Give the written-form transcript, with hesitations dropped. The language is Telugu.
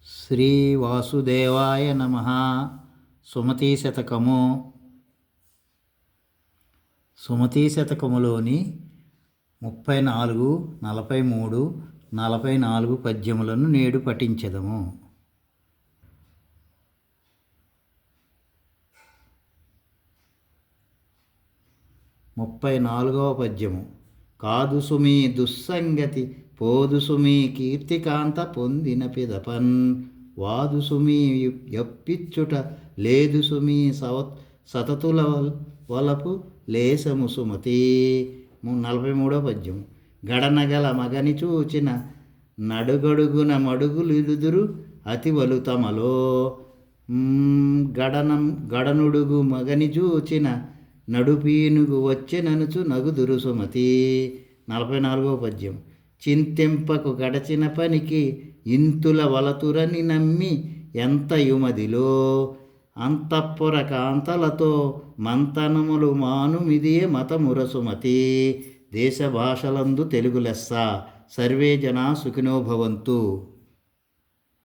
శ్రీ వాసుదేవాయ నమః. సుమతీ శతకము. సుమతీ శతకములోని 34, 43, 44 పద్యములను నేడు పఠించెదము. 34వ పద్యము. కాదు సుమీ దుస్సంగతి పోదు సుమీ కీర్తికాంత పొందిన పిదపన్ వాదు సుమీ యప్పిచ్చుట లేదు సుమీ సతతుల వలపు లేసము సుమతి. 43వ పద్యం. గడనగల మగని చూచిన నడుగడుగున మడుగులిదురు అతి వలుతమలో గడనుడుగు మగని చూచిన నడుపీనుగు వచ్చెననుచు నగుదురు సుమతి. 44వ పద్యం. చింతింపకు గడచిన పనికి ఇంతుల వలతురని నమ్మి ఎంత యుమదిలో అంతఃపుర కాంతలతో మంతనములు మానుమిదియే మతముర సుమతి. దేశ భాషలందు తెలుగు లెస్స. సర్వే జనా సుఖినో భవంతు.